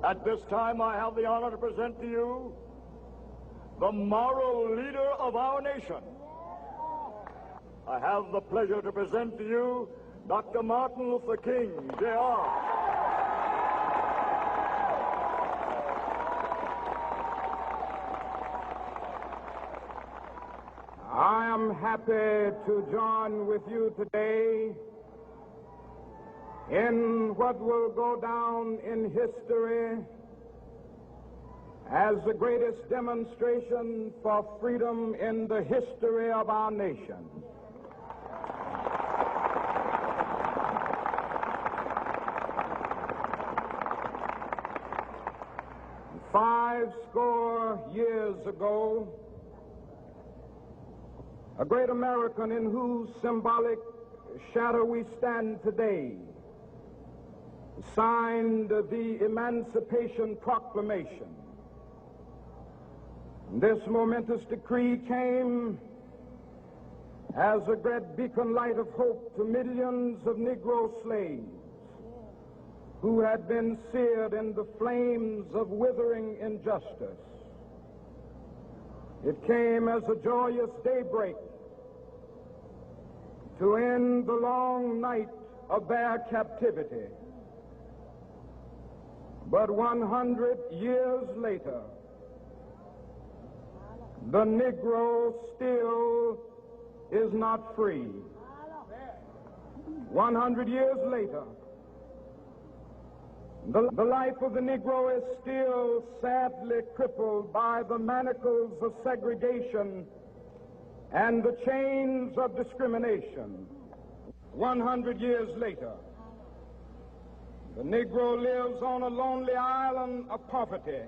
At this time, I have the honor to present to you the moral leader of our nation. I have the pleasure to present to you Dr. Martin Luther King, Jr. I am happy to join with you today in what will go down in history as the greatest demonstration for freedom in the history of our nation. Five score years ago, a great American in whose symbolic shadow we stand today signed the Emancipation Proclamation. This momentous decree came as a great beacon light of hope to millions of Negro slaves who had been seared in the flames of withering injustice. It came as a joyous daybreak to end the long night of their captivity. But 100 years later, the Negro still is not free. 100 years later, the life of the Negro is still sadly crippled by the manacles of segregation and the chains of discrimination. 100 years later, the Negro lives on a lonely island of poverty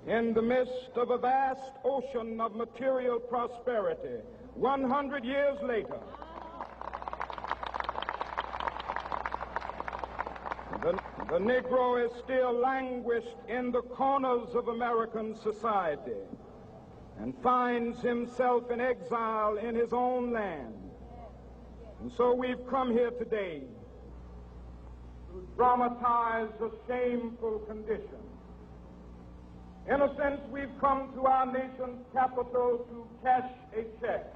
in the midst of a vast ocean of material prosperity. 100 years later, the Negro is still languished in the corners of American society and finds himself in exile in his own land. And so we've come here today to dramatize a shameful condition. In a sense, we've come to our nation's capital to cash a check.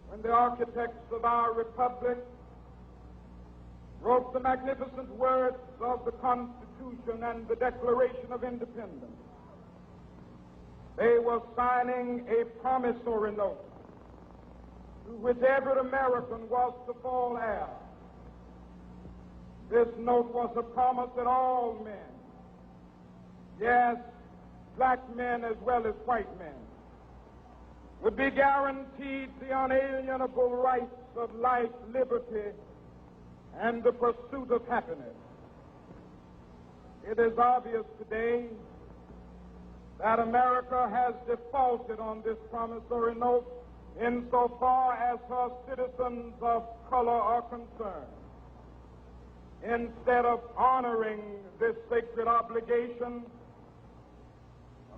When the architects of our republic wrote the magnificent words of the Constitution and the Declaration of Independence, they were signing a promissory note to which every American was to fall heir. This note was a promise that all men, yes, black men as well as white men, would be guaranteed the unalienable rights of life, liberty, and the pursuit of happiness. It is obvious today that America has defaulted on this promissory note insofar as her citizens of color are concerned. Instead of honoring this sacred obligation,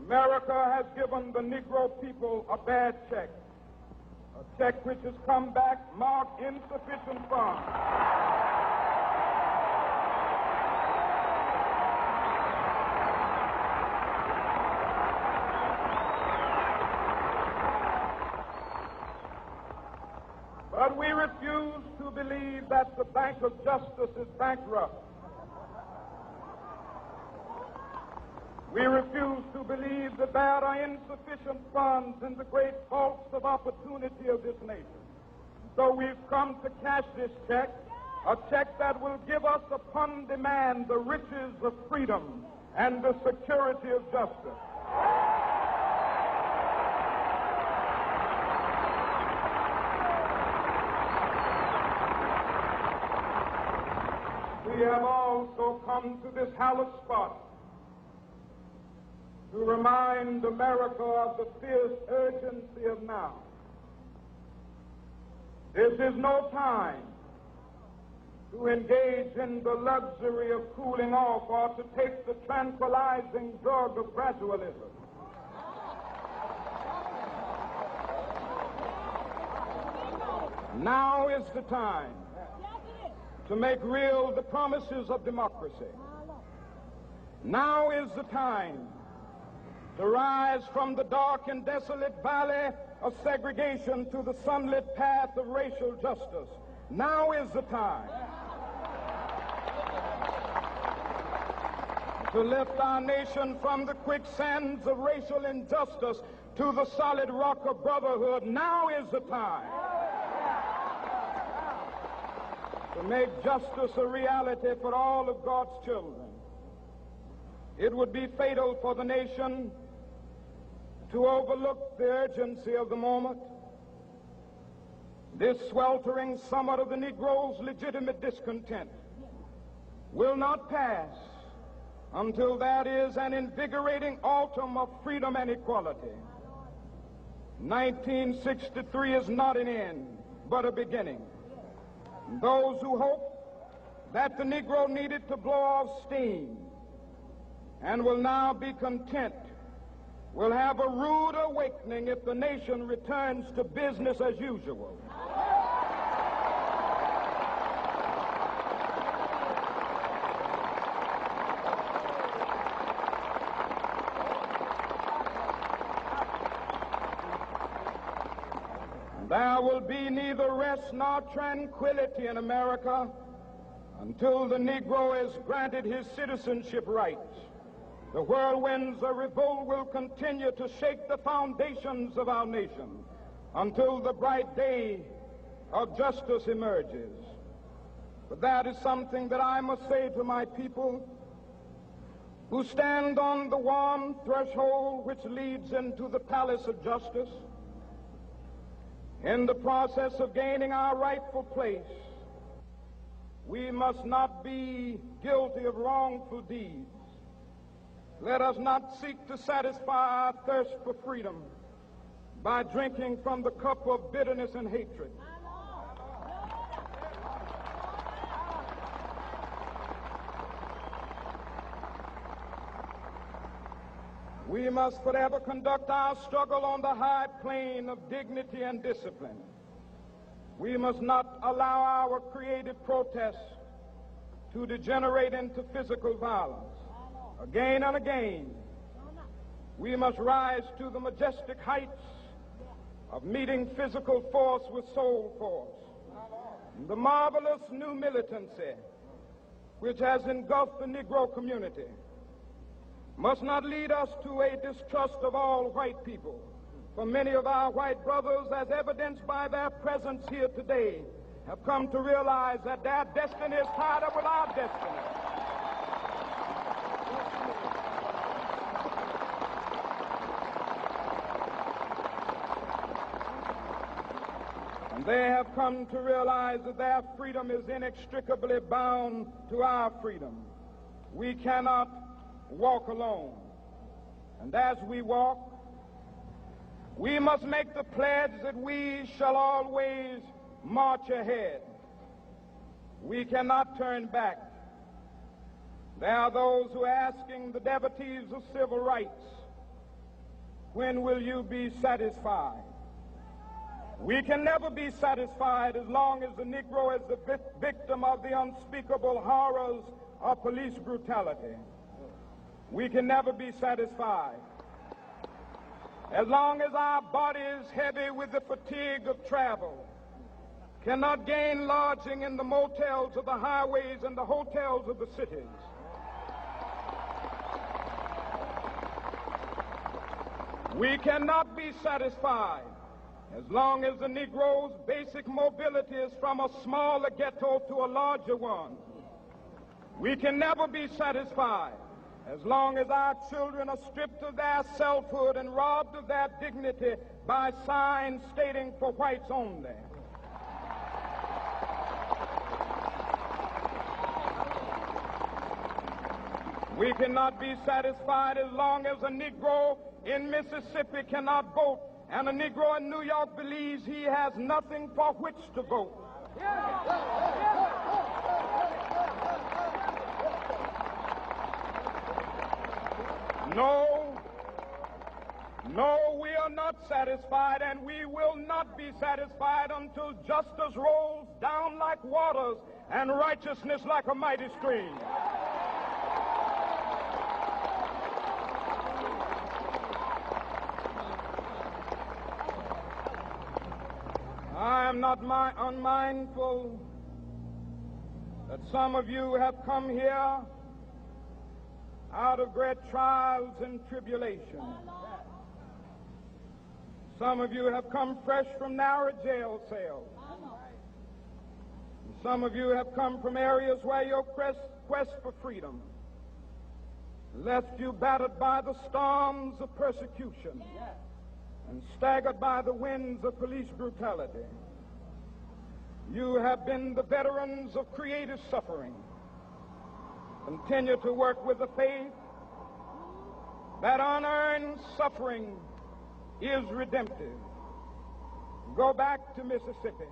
America has given the Negro people a bad check, a check which has come back marked insufficient funds. But we refuse to believe that the Bank of Justice is bankrupt. We refuse to believe that there are insufficient funds in the great vaults of opportunity of this nation. So we've come to cash this check, a check that will give us upon demand the riches of freedom and the security of justice. We have also come to this hallowed spot to remind America of the fierce urgency of now. This is no time to engage in the luxury of cooling off or to take the tranquilizing drug of gradualism. Now is the time to make real the promises of democracy. Now is the time to rise from the dark and desolate valley of segregation to the sunlit path of racial justice. Now is the time to lift our nation from the quicksands of racial injustice to the solid rock of brotherhood. Now is the time to make justice a reality for all of God's children. It would be fatal for the nation to overlook the urgency of the moment. This sweltering summit of the Negro's legitimate discontent will not pass until that is an invigorating autumn of freedom and equality. 1963 is not an end, but a beginning. Those who hope that the Negro needed to blow off steam and will now be content will have a rude awakening if the nation returns to business as usual. There will be neither rest nor tranquility in America until the Negro is granted his citizenship rights. The whirlwinds of revolt will continue to shake the foundations of our nation until the bright day of justice emerges. But that is something that I must say to my people who stand on the warm threshold which leads into the palace of justice. In the process of gaining our rightful place, we must not be guilty of wrongful deeds. Let us not seek to satisfy our thirst for freedom by drinking from the cup of bitterness and hatred. We must forever conduct our struggle on the high plane of dignity and discipline. We must not allow our creative protests to degenerate into physical violence. Again and again, we must rise to the majestic heights of meeting physical force with soul force. The marvelous new militancy which has engulfed the Negro community must not lead us to a distrust of all white people. For many of our white brothers, as evidenced by their presence here today, have come to realize that their destiny is tied up with our destiny. And they have come to realize that their freedom is inextricably bound to our freedom. We cannot walk alone. And as we walk, we must make the pledge that we shall always march ahead. We cannot turn back. There are those who are asking the devotees of civil rights, when will you be satisfied? We can never be satisfied as long as the Negro is the victim of the unspeakable horrors of police brutality. We can never be satisfied as long as our bodies, heavy with the fatigue of travel, cannot gain lodging in the motels of the highways and the hotels of the cities. We cannot be satisfied as long as the Negro's basic mobility is from a smaller ghetto to a larger one. We can never be satisfied as long as our children are stripped of their selfhood and robbed of their dignity by signs stating for whites only. We cannot be satisfied as long as a Negro in Mississippi cannot vote and a Negro in New York believes he has nothing for which to vote. No, we are not satisfied, and we will not be satisfied until justice rolls down like waters and righteousness like a mighty stream. not unmindful that some of you have come here out of great trials and tribulation. Some of you have come fresh from narrow jail cells. Some of you have come from areas where your quest for freedom left you battered by the storms of persecution and staggered by the winds of police brutality. You have been the veterans of creative suffering. Continue to work with the faith that unearned suffering is redemptive. Go back to Mississippi.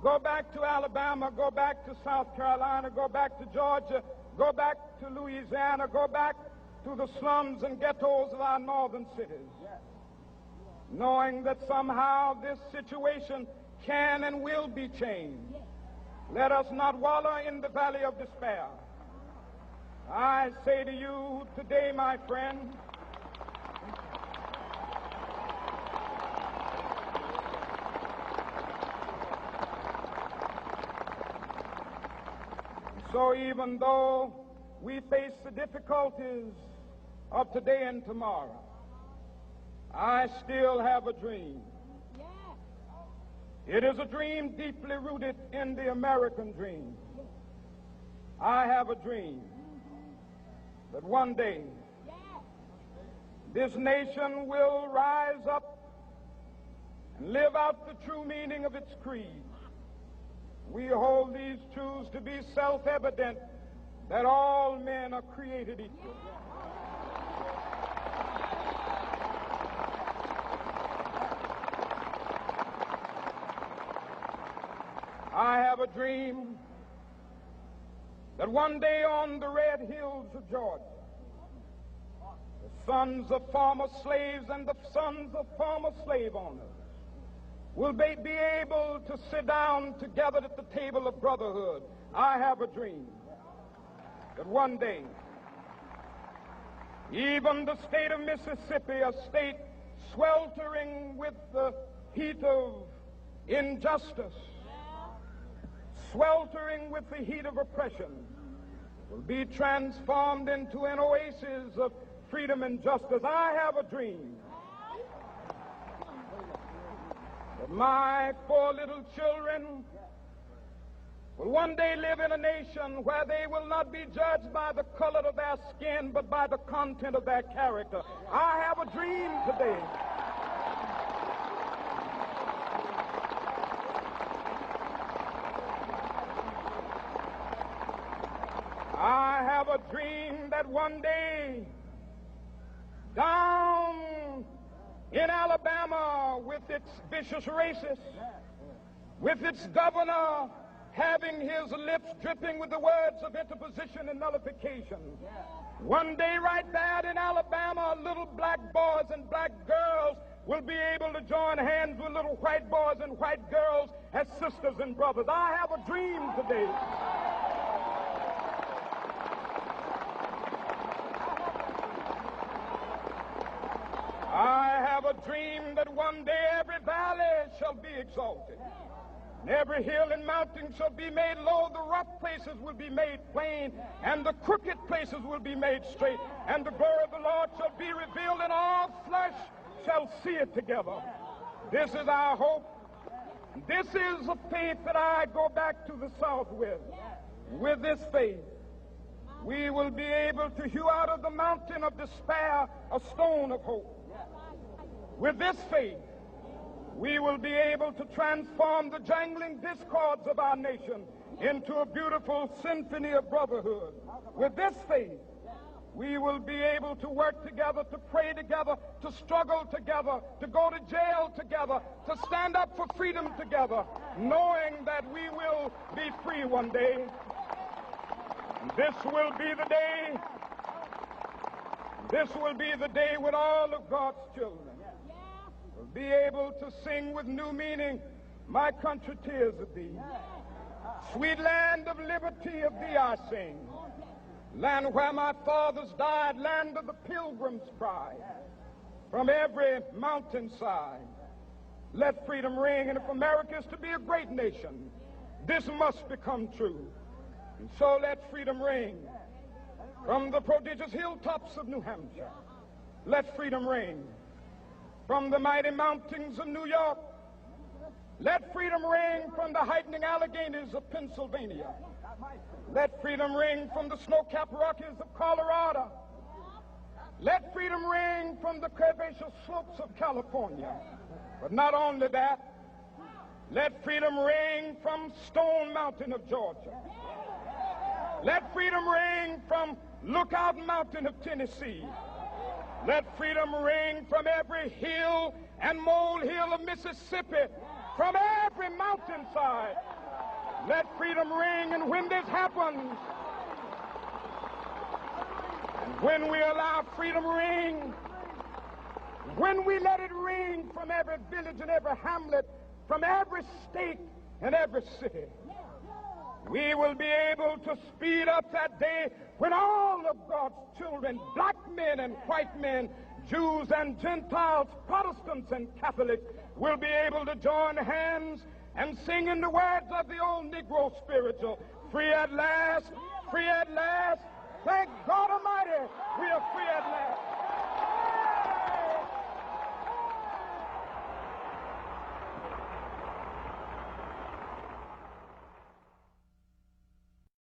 Go back to Alabama. Go back to South Carolina. Go back to Georgia. Go back to Louisiana. Go back to the slums and ghettos of our northern cities. Knowing that somehow this situation can and will be changed. Let us not wallow in the valley of despair. I say to you today, my friend, so even though we face the difficulties of today and tomorrow, I still have a dream. It is a dream deeply rooted in the American dream. I have a dream that one day this nation will rise up and live out the true meaning of its creed. We hold these truths to be self-evident, that all men are created equal. I have a dream that one day on the red hills of Georgia, the sons of former slaves and the sons of former slave owners will be able to sit down together at the table of brotherhood. I have a dream that one day, even the state of Mississippi, a state sweltering with the heat of injustice, sweltering with the heat of oppression, will be transformed into an oasis of freedom and justice. I have a dream that my 4 little children will one day live in a nation where they will not be judged by the color of their skin, but by the content of their character. I have a dream today I have a dream that one day down in Alabama, with its vicious racists, with its governor having his lips dripping with the words of interposition and nullification, one day right there in Alabama, little black boys and black girls will be able to join hands with little white boys and white girls as sisters and brothers. I have a dream today that one day every valley shall be exalted, and every hill and mountain shall be made low. The rough places will be made plain, and the crooked places will be made straight, and the glory of the Lord shall be revealed, and all flesh shall see it together. This is our hope. This is a faith that I go back to the South with. With this faith, we will be able to hew out of the mountain of despair a stone of hope. With this faith, we will be able to transform the jangling discords of our nation into a beautiful symphony of brotherhood. With this faith, we will be able to work together, to pray together, to struggle together, to go to jail together, to stand up for freedom together, knowing that we will be free one day. This will be the day. This will be the day when all of God's children will be able to sing with new meaning, my country, tears of thee. Sweet land of liberty, of thee I sing. Land where my fathers died, land of the pilgrim's pride. From every mountainside, Let freedom ring, and if America is to be a great nation, this must become true. And so let freedom ring from the prodigious hilltops of New Hampshire. Let freedom ring from the mighty mountains of New York. Let freedom ring from the heightening Alleghenies of Pennsylvania. Let freedom ring from the snow-capped Rockies of Colorado. Let freedom ring from the curvaceous slopes of California. But not only that, let freedom ring from Stone Mountain of Georgia. Let freedom ring from Lookout Mountain of Tennessee. Let freedom ring from every hill and molehill of Mississippi, from every mountainside. Let freedom ring, and when this happens, and when we allow freedom ring, when we let it ring from every village and every hamlet, from every state and every city, we will be able to speed up that day when all of God's children, black men and white men, Jews and Gentiles, Protestants and Catholics, will be able to join hands and sing in the words of the old Negro spiritual, free at last, thank God Almighty, we are free at last.